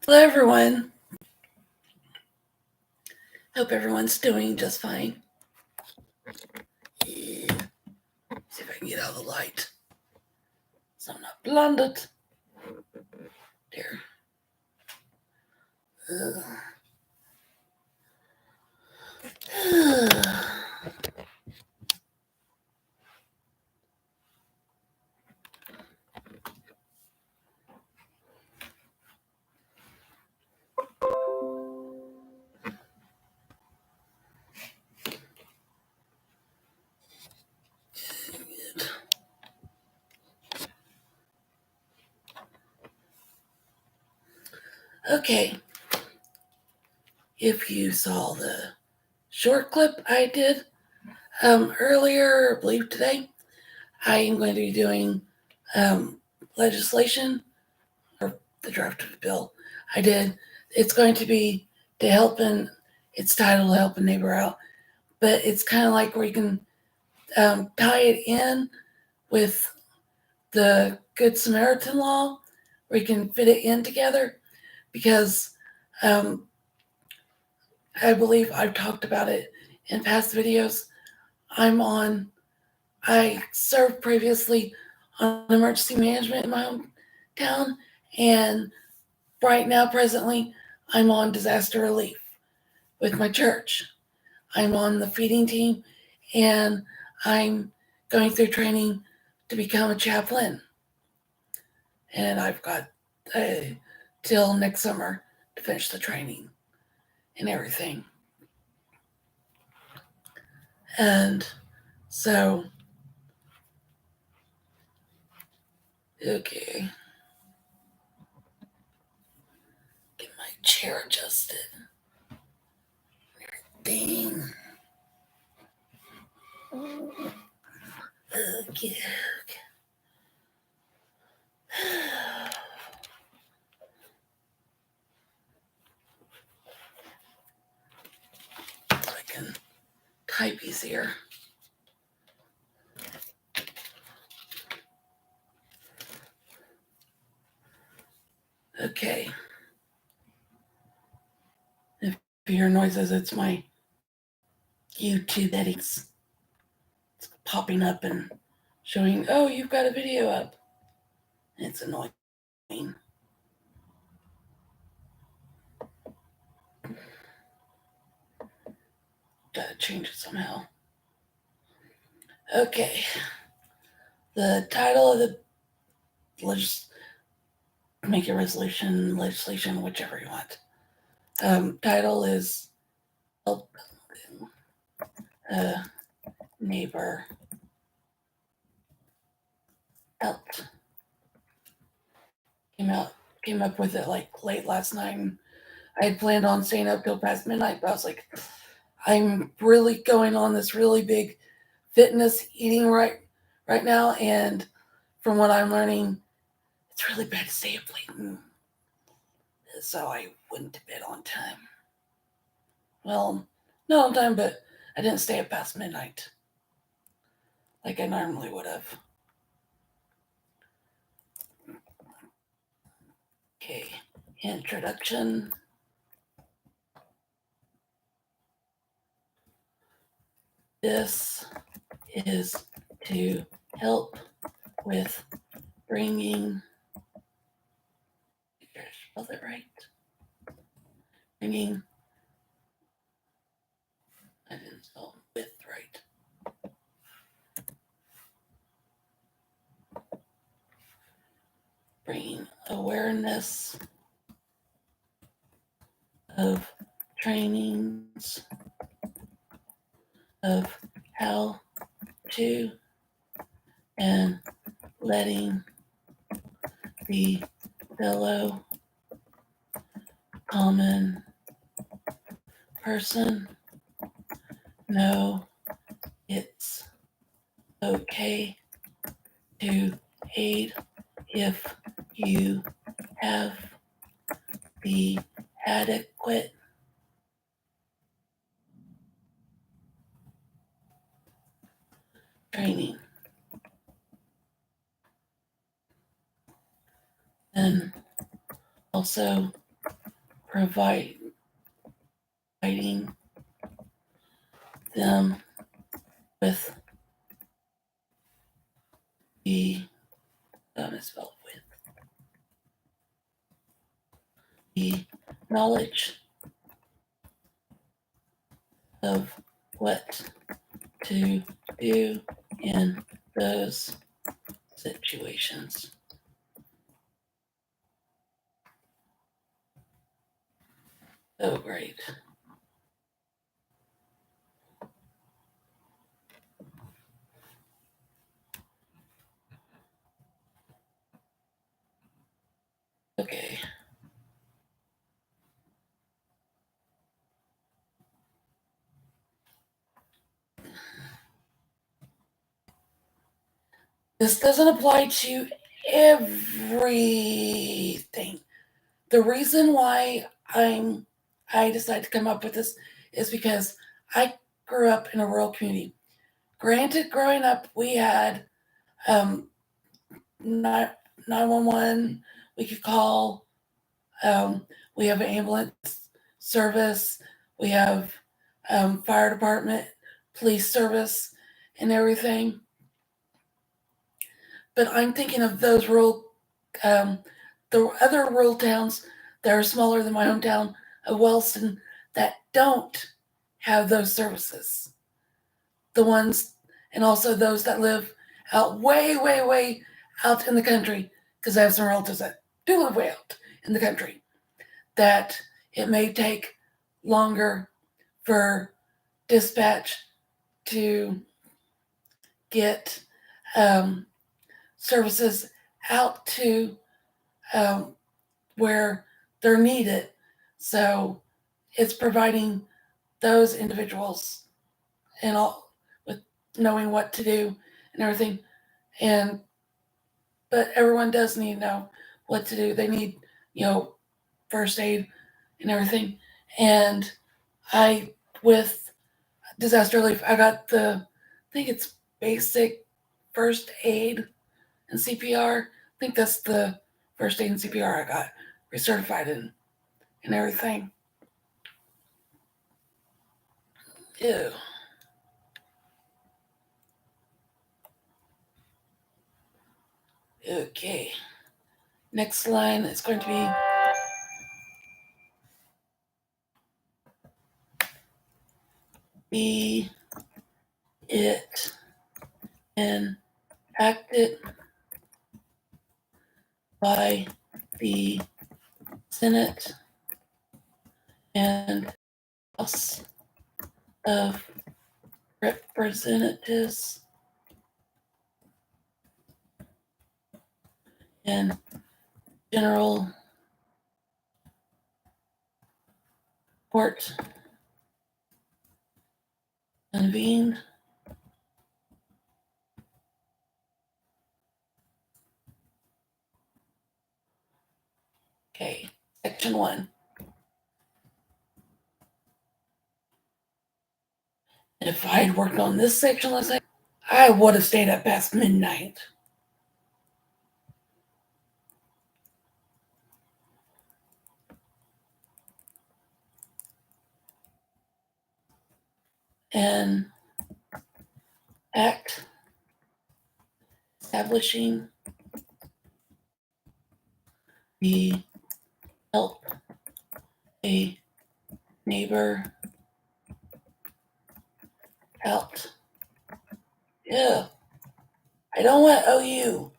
Hello, everyone. Hope everyone's doing just fine. Yeah. See if I can get out of the light so I'm not blinded. There. Okay. If you saw the short clip I did earlier, I believe today, I am going to be doing legislation, or the draft of the bill I did. It's going to be to help, and it's titled Help a Neighbor Out, but it's kind of like where you can tie it in with the Good Samaritan law, where you can fit it in together, because I believe I've talked about it in past videos. I served previously on emergency management in my hometown, and right now, presently, I'm on disaster relief with my church. I'm on the feeding team, and I'm going through training to become a chaplain. And I've got till next summer to finish the training and everything. And so, okay, get my chair adjusted. Dang. Okay. So I can type easier. Okay. If you hear noises, it's my YouTube settings. It's popping up and showing, oh, you've got a video up. It's annoying. Gotta change it somehow. Okay. The title of the make a resolution, legislation, whichever you want. Title is Help a Neighbor Out. Came up with it like late last night, and I had planned on staying up till past midnight, but I was like, I'm really going on this really big fitness eating right now, and from what I'm learning, it's really bad to stay up late, so I went to bed on time. Well, not on time, but I didn't stay up past midnight like I normally would have. Okay, introduction. This is to help with bringing, did I spell it right? Bringing, I didn't spell with right. Bringing awareness of trainings of how to, and letting the fellow common person know it's okay to aid if you have the adequate training. And also providing them with the spelled with the knowledge of what to do in those situations. Oh, great. Okay. This doesn't apply to everything. The reason why I decided to come up with this is because I grew up in a rural community. Granted, growing up, we had 911 we could call. We have an ambulance service. We have fire department, police service, and everything. But I'm thinking of those the other rural towns that are smaller than my hometown of Wellston that don't have those services. The ones, and also those that live out way, way, way out in the country, because I have some relatives that do live way out in the country, that it may take longer for dispatch to get services out to where they're needed. So it's providing those individuals and all with knowing what to do and everything. And but everyone does need to know what to do. They need, first aid and everything. And I with disaster relief, I got I think it's basic first aid and CPR. I think that's the first aid and CPR I got recertified in and everything. Ew. Okay. Next line is going to be it enacted by the Senate and House of Representatives and General Court convened Okay, section 1. And if I had worked on this section last night, I would have stayed up past midnight. And act establishing the help a neighbor out. Yeah, I don't want OU.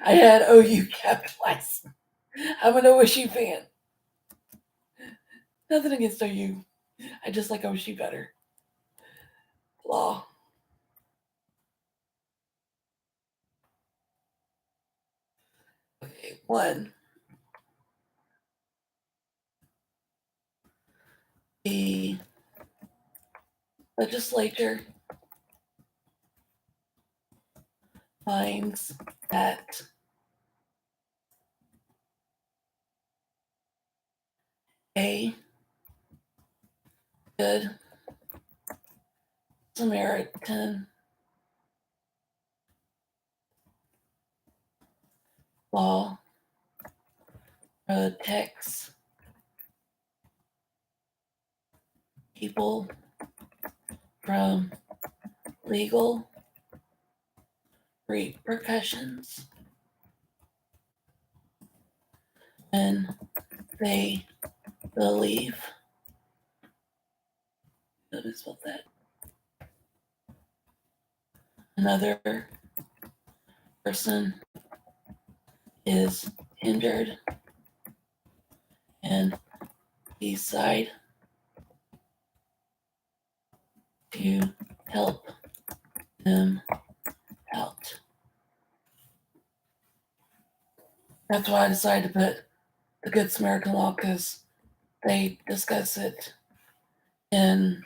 I had OU capitalized. I'm an OSU fan. Nothing against OU. I just like OSU better. Law. Okay, 1. The legislature finds that a good Samaritan law protects people from legal repercussions when they believe. Let me spell that. Another person is injured and decide to help them out. That's why I decided to put the Good Samaritan Law, because they discuss it in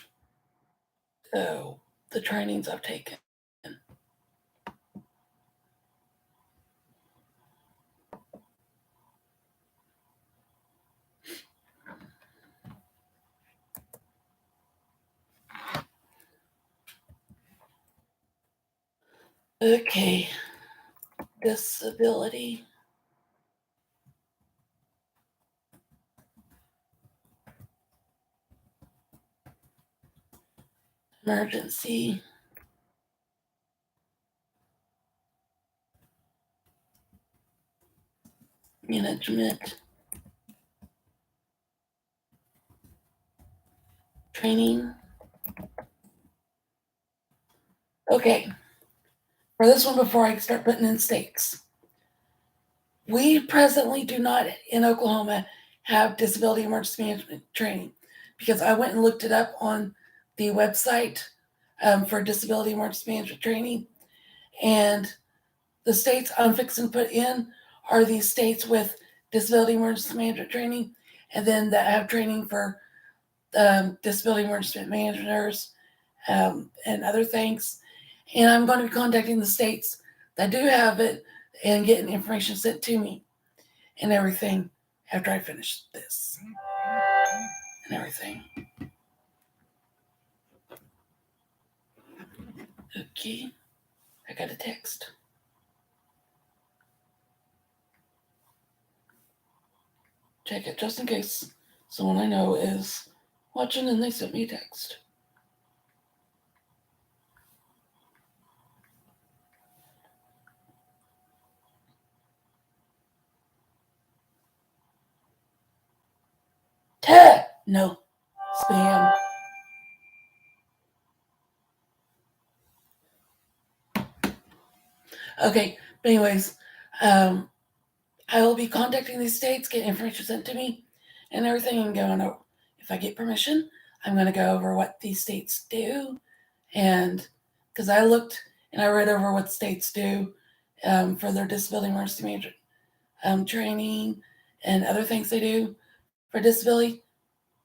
the trainings I've taken. Okay, disability. Emergency management training. Okay, for this one, before I start putting in states, we presently do not in Oklahoma have disability emergency management training, because I went and looked it up on the website for disability emergency management training, and the states I'm fixing to put in are these states with disability emergency management training, and then that have training for disability emergency managers and other things. And I'm going to be contacting the states that do have it and getting information sent to me and everything after I finish this and everything. Okay, I got a text. Check it just in case someone I know is watching and they sent me a text. No, spam. Okay, but anyways, I will be contacting these states, getting information sent to me and everything, and going over. If I get permission, I'm going to go over what these states do. And because I looked and I read over what states do for their disability emergency management training and other things they do for disability,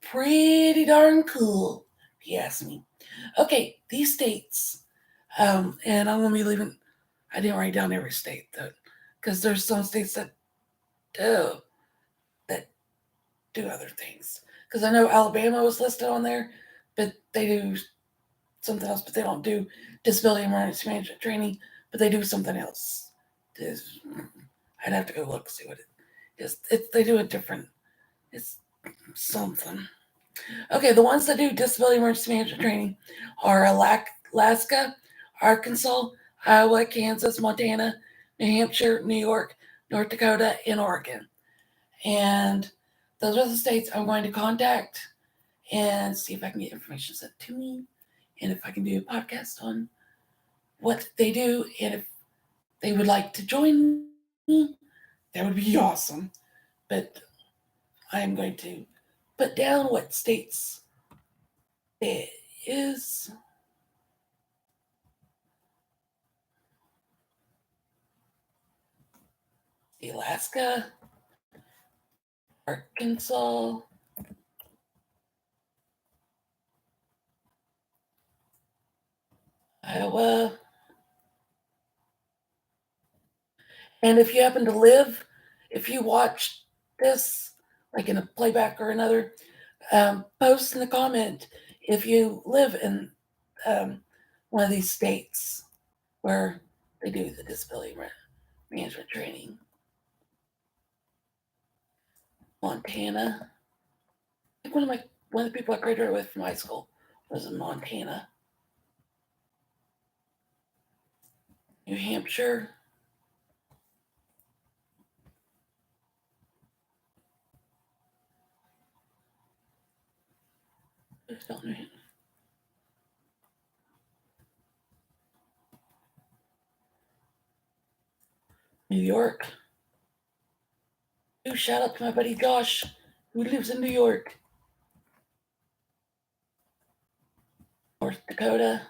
pretty darn cool, if you ask me. Okay, these states, and I'm going to be leaving, I didn't write down every state though, because there's some states that do other things. Because I know Alabama was listed on there, but they do something else, but they don't do disability emergency management training, but they do something else. I'd have to go look, see what it is. They do it different. It's something. Okay, the ones that do disability emergency management training are Alaska, Arkansas, Iowa, Kansas, Montana, New Hampshire, New York, North Dakota, and Oregon. And those are the states I'm going to contact and see if I can get information sent to me, and if I can do a podcast on what they do, and if they would like to join me, that would be awesome. But I am going to put down what states it is. Alaska, Arkansas, Iowa. And if you happen to live, if you watch this, like in a playback or another, post in the comment if you live in one of these states where they do the disability management training. Montana. I think one of the people I graduated with from high school was in Montana. New Hampshire. New York. Ooh, shout out to my buddy Josh, who lives in New York. North Dakota.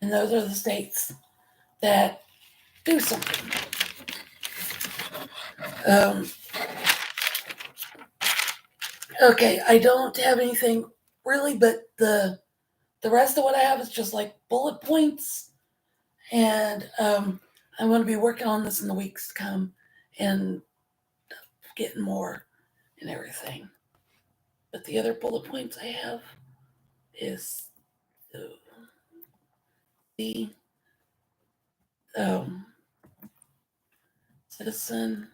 And those are the states that do something. Okay, I don't have anything really, but the rest of what I have is just like bullet points, and I'm going to be working on this in the weeks to come and getting more and everything. But the other bullet points I have is the citizen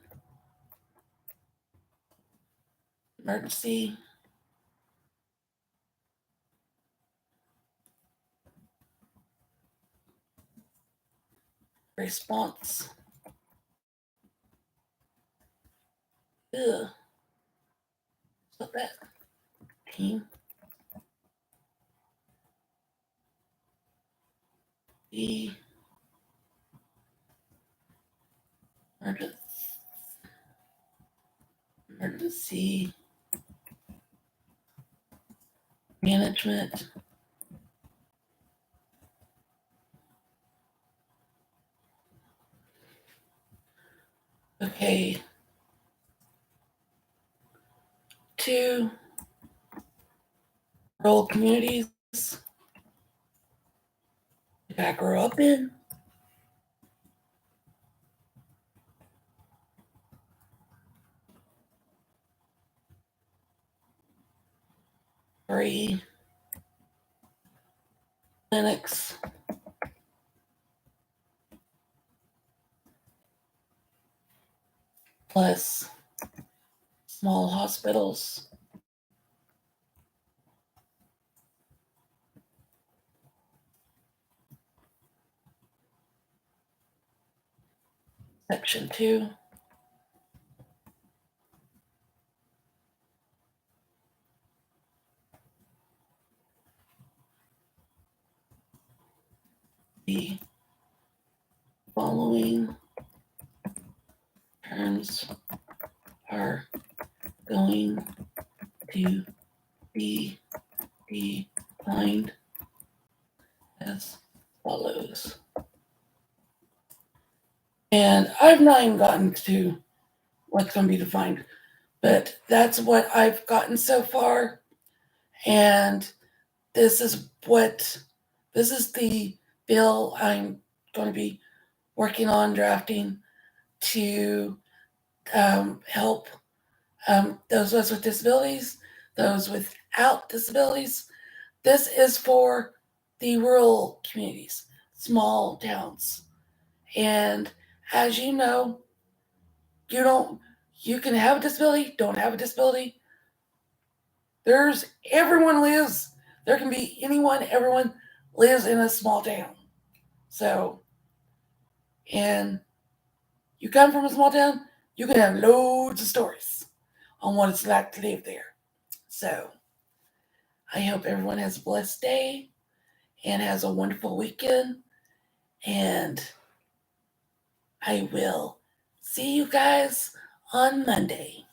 emergency response. Ugh. What's that? Team. The emergency management okay. 2 rural communities that I grew up in. 3 clinics plus small hospitals. Section 2. The following terms are going to be defined as follows. And I've not even gotten to what's going to be defined, but that's what I've gotten so far. And this is the bill I'm going to be working on drafting to help those of us with disabilities, those without disabilities. This is for the rural communities, small towns. And as you know, you can have a disability, don't have a disability. There can be everyone lives in a small town. So, and you come from a small town, you can have loads of stories on what it's like to live there. So, I hope everyone has a blessed day and has a wonderful weekend. And I will see you guys on Monday.